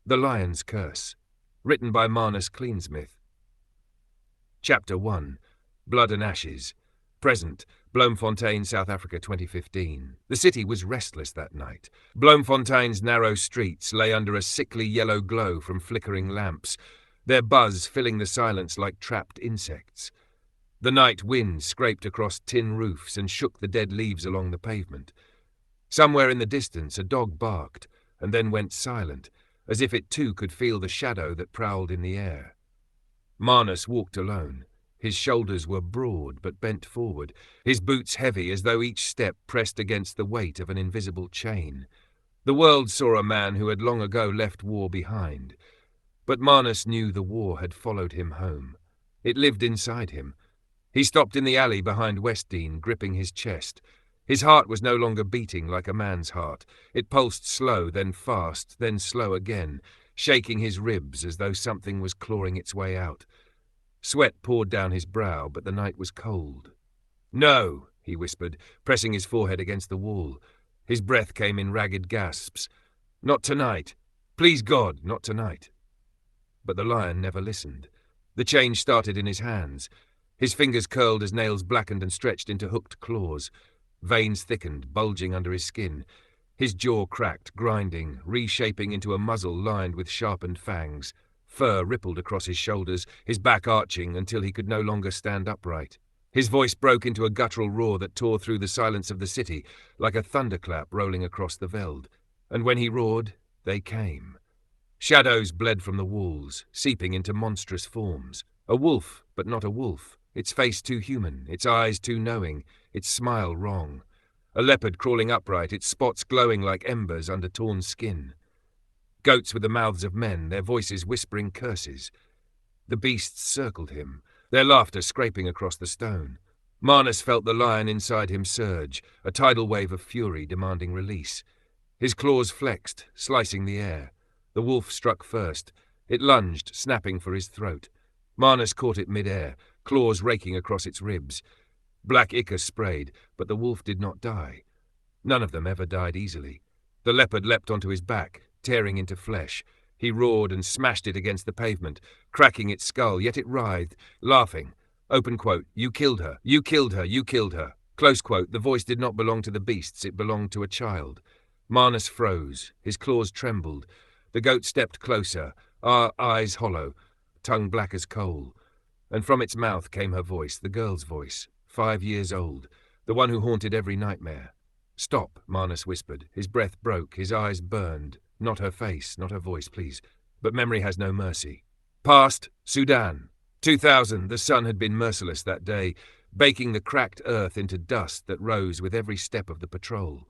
The Lion's Curse. Written by Marnus Cleansmith. Chapter 1. Blood and Ashes. Present. Bloemfontein, South Africa, 2015. The city was restless that night. Bloemfontein's narrow streets lay under a sickly yellow glow from flickering lamps, their buzz filling the silence like trapped insects. The night wind scraped across tin roofs and shook the dead leaves along the pavement. Somewhere in the distance a dog barked, and then went silent, as if it too could feel the shadow that prowled in the air. Marnus walked alone. His shoulders were broad but bent forward, his boots heavy as though each step pressed against the weight of an invisible chain. The world saw a man who had long ago left war behind. But Marnus knew the war had followed him home. It lived inside him. He stopped in the alley behind Westdean, gripping his chest. His heart was no longer beating like a man's heart. It pulsed slow, then fast, then slow again, shaking his ribs as though something was clawing its way out. Sweat poured down his brow, but the night was cold. "No," he whispered, pressing his forehead against the wall. His breath came in ragged gasps. "Not tonight. Please God, not tonight." But the lion never listened. The change started in his hands. His fingers curled as nails blackened and stretched into hooked claws. Veins thickened, bulging under his skin. His jaw cracked, grinding, reshaping into a muzzle lined with sharpened fangs. Fur rippled across his shoulders, his back arching until he could no longer stand upright. His voice broke into a guttural roar that tore through the silence of the city, like a thunderclap rolling across the veld. And when he roared, they came. Shadows bled from the walls, seeping into monstrous forms. A wolf, but not a wolf. Its face too human, its eyes too knowing, its smile wrong. A leopard crawling upright, its spots glowing like embers under torn skin. Goats with the mouths of men, their voices whispering curses. The beasts circled him, their laughter scraping across the stone. Marnus felt the lion inside him surge, a tidal wave of fury demanding release. His claws flexed, slicing the air. The wolf struck first. It lunged, snapping for his throat. Marnus caught it mid-air, claws raking across its ribs. Black ichor sprayed, but the wolf did not die. None of them ever died easily. The leopard leapt onto his back, tearing into flesh. He roared and smashed it against the pavement, cracking its skull, yet it writhed, laughing. Open quote, "You killed her, you killed her, you killed her." Close quote, the voice did not belong to the beasts, it belonged to a child. Marnus froze, his claws trembled. The goat stepped closer, eyes hollow, tongue black as coal. And from its mouth came her voice, the girl's voice, 5 years old, the one who haunted every nightmare. "Stop," Marnus whispered. His breath broke, his eyes burned. Not her face, not her voice, please. But memory has no mercy. Past, Sudan. 2000, the sun had been merciless that day, baking the cracked earth into dust that rose with every step of the patrol.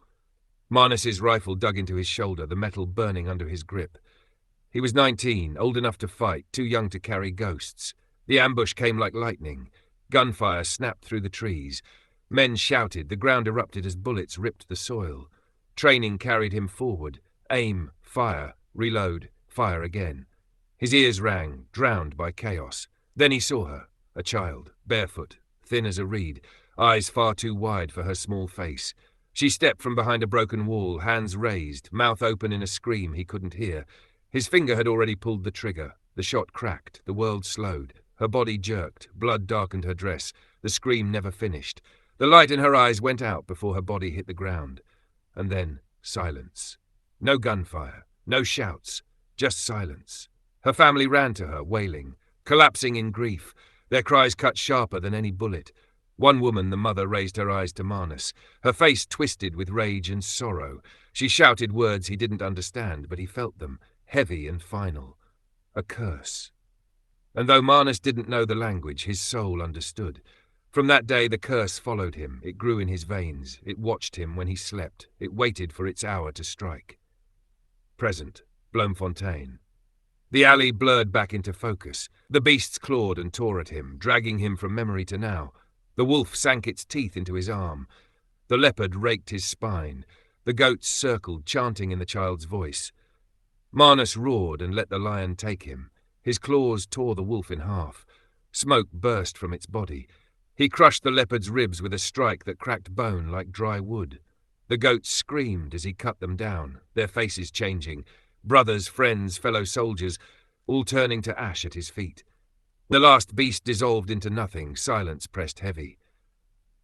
Marnus's rifle dug into his shoulder, the metal burning under his grip. He was 19, old enough to fight, too young to carry ghosts. The ambush came like lightning. Gunfire snapped through the trees. Men shouted, the ground erupted as bullets ripped the soil. Training carried him forward. Aim, fire, reload, fire again. His ears rang, drowned by chaos. Then he saw her, a child, barefoot, thin as a reed, eyes far too wide for her small face. She stepped from behind a broken wall, hands raised, mouth open in a scream he couldn't hear. His finger had already pulled the trigger. The shot cracked, the world slowed. Her body jerked, blood darkened her dress. The scream never finished. The light in her eyes went out before her body hit the ground. And then silence. No gunfire, no shouts, just silence. Her family ran to her, wailing, collapsing in grief, their cries cut sharper than any bullet. One woman, the mother, raised her eyes to Marnus, her face twisted with rage and sorrow. She shouted words he didn't understand, but he felt them, heavy and final. A curse. And though Marnus didn't know the language, his soul understood. From that day the curse followed him, it grew in his veins, it watched him when he slept, it waited for its hour to strike. Present, Bloemfontein. The alley blurred back into focus. The beasts clawed and tore at him, dragging him from memory to now. The wolf sank its teeth into his arm. The leopard raked his spine. The goats circled, chanting in the child's voice. Marnus roared and let the lion take him. His claws tore the wolf in half. Smoke burst from its body. He crushed the leopard's ribs with a strike that cracked bone like dry wood. The goats screamed as he cut them down, their faces changing. brothers, friends, fellow soldiers, all turning to ash at his feet. The last beast dissolved into nothing, silence pressed heavy.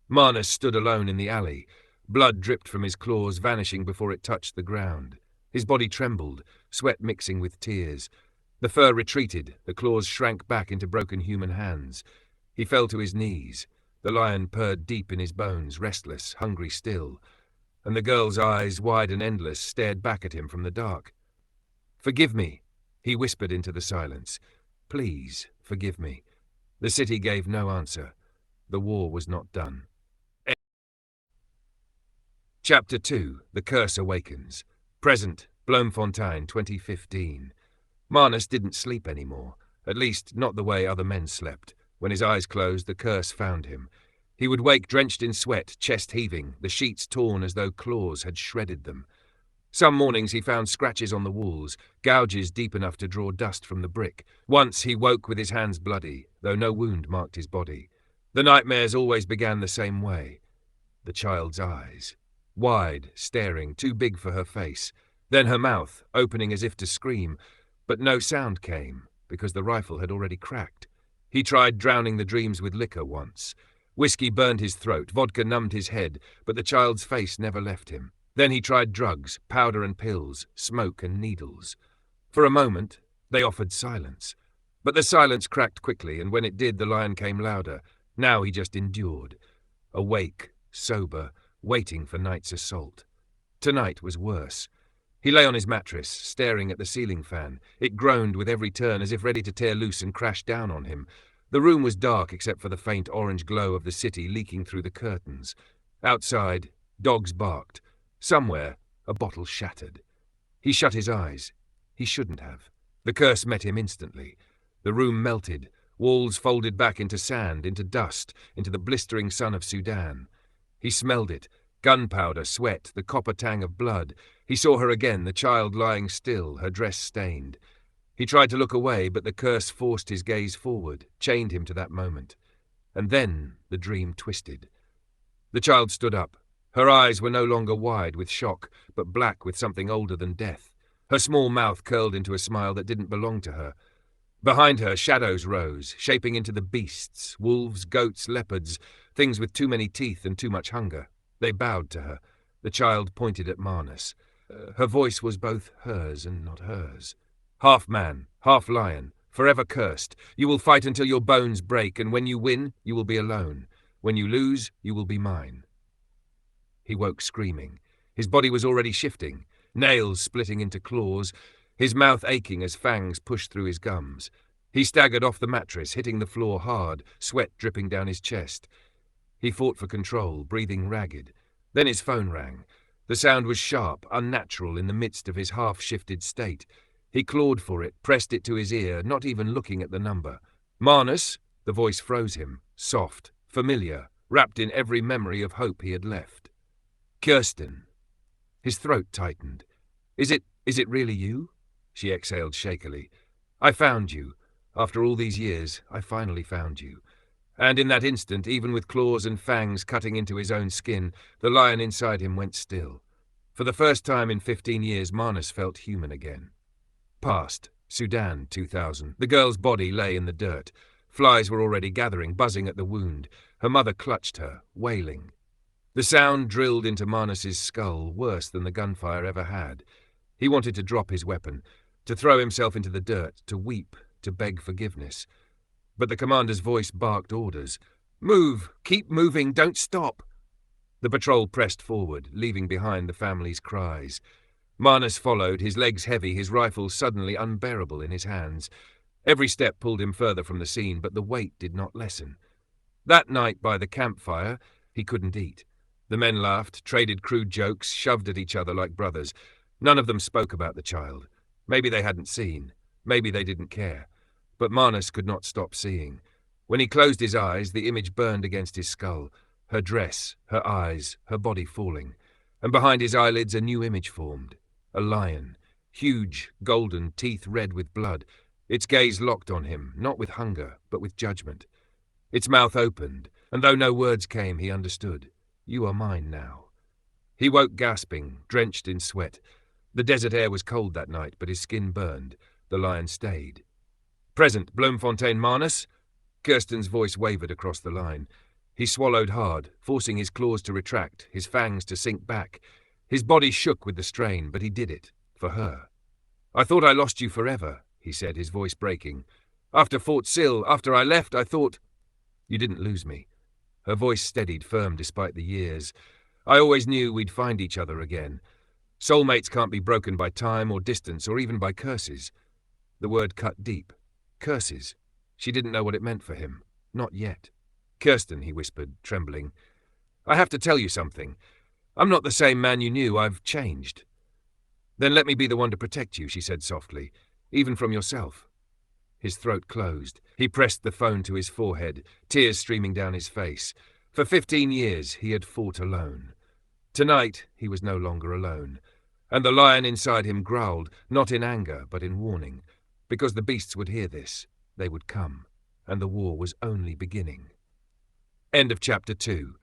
Marnus stood alone in the alley. Blood dripped from his claws, vanishing before it touched the ground. His body trembled, sweat mixing with tears. The fur retreated, the claws shrank back into broken human hands. He fell to his knees. The lion purred deep in his bones, restless, hungry still, and the girl's eyes, wide and endless, stared back at him from the dark. "Forgive me," he whispered into the silence. "Please, forgive me." The city gave no answer. The war was not done. Chapter 2. The Curse Awakens. Present, Bloemfontein, 2015. Marnus didn't sleep anymore, at least not the way other men slept. When his eyes closed, the curse found him. He would wake drenched in sweat, chest heaving, the sheets torn as though claws had shredded them. Some mornings he found scratches on the walls, gouges deep enough to draw dust from the brick. Once he woke with his hands bloody, though no wound marked his body. The nightmares always began the same way. The child's eyes. Wide, staring, too big for her face. Then her mouth, opening as if to scream. But no sound came, because the rifle had already cracked. He tried drowning the dreams with liquor once. Whiskey burned his throat, vodka numbed his head, but the child's face never left him. Then he tried drugs, powder and pills, smoke and needles. For a moment, they offered silence. But the silence cracked quickly, and when it did, the lion came louder. Now he just endured. Awake, sober, waiting for night's assault. Tonight was worse. He lay on his mattress, staring at the ceiling fan. It groaned with every turn as if ready to tear loose and crash down on him. The room was dark except for the faint orange glow of the city leaking through the curtains. Outside, dogs barked. Somewhere, a bottle shattered. He shut his eyes. He shouldn't have. The curse met him instantly. The room melted. Walls folded back into sand, into dust, into the blistering sun of Sudan. He smelled it. Gunpowder, sweat, the copper tang of blood. He saw her again, the child lying still, her dress stained. He tried to look away, but the curse forced his gaze forward, chained him to that moment. And then the dream twisted. The child stood up. Her eyes were no longer wide with shock, but black with something older than death. Her small mouth curled into a smile that didn't belong to her. Behind her, shadows rose, shaping into the beasts, wolves, goats, leopards, things with too many teeth and too much hunger. They bowed to her. The child pointed at Marnus. Her voice was both hers and not hers. "Half man, half lion, forever cursed. You will fight until your bones break, and when you win, you will be alone. When you lose, you will be mine." He woke screaming. His body was already shifting, nails splitting into claws, his mouth aching as fangs pushed through his gums. He staggered off the mattress, hitting the floor hard, sweat dripping down his chest. He fought for control, breathing ragged. Then his phone rang. The sound was sharp, unnatural in the midst of his half-shifted state. He clawed for it, pressed it to his ear, not even looking at the number. "Marnus?" The voice froze him, soft, familiar, wrapped in every memory of hope he had left. "Kirsten." His throat tightened. Is it really you?" She exhaled shakily. "I found you. After all these years, I finally found you." And in that instant, even with claws and fangs cutting into his own skin, the lion inside him went still. For the first time in 15 years, Marnus felt human again. Past, Sudan, 2000. The girl's body lay in the dirt. Flies were already gathering, buzzing at the wound. Her mother clutched her, wailing. The sound drilled into Marnus's skull, worse than the gunfire ever had. He wanted to drop his weapon, to throw himself into the dirt, to weep, to beg forgiveness. But the commander's voice barked orders. "Move! Keep moving! Don't stop!" The patrol pressed forward, leaving behind the family's cries. Marnus followed, his legs heavy, his rifle suddenly unbearable in his hands. Every step pulled him further from the scene, but the weight did not lessen. That night by the campfire, he couldn't eat. The men laughed, traded crude jokes, shoved at each other like brothers. None of them spoke about the child. Maybe they hadn't seen. Maybe they didn't care. But Marnus could not stop seeing. When he closed his eyes, the image burned against his skull. Her dress, her eyes, her body falling. And behind his eyelids a new image formed. A lion. Huge, golden, teeth red with blood. Its gaze locked on him, not with hunger, but with judgment. Its mouth opened, and though no words came, he understood. "You are mine now." He woke gasping, drenched in sweat. The desert air was cold that night, but his skin burned. The lion stayed. "Present, Bloemfontein Manus?" Kirsten's voice wavered across the line. He swallowed hard, forcing his claws to retract, his fangs to sink back. His body shook with the strain, but he did it. For her. "I thought I lost you forever," he said, his voice breaking. "After Fort Sill, after I left, I thought—" "You didn't lose me." Her voice steadied, firm despite the years. "I always knew we'd find each other again. Soulmates can't be broken by time or distance or even by curses." The word cut deep. Curses. She didn't know what it meant for him. Not yet. "Kirsten," he whispered, trembling. "I have to tell you something. I'm not the same man you knew. I've changed." "Then let me be the one to protect you," she said softly, "even from yourself." His throat closed. He pressed the phone to his forehead, tears streaming down his face. For 15 years he had fought alone. Tonight he was no longer alone. And the lion inside him growled, not in anger, but in warning. Because the beasts would hear this. They would come. And the war was only beginning. End of chapter 2.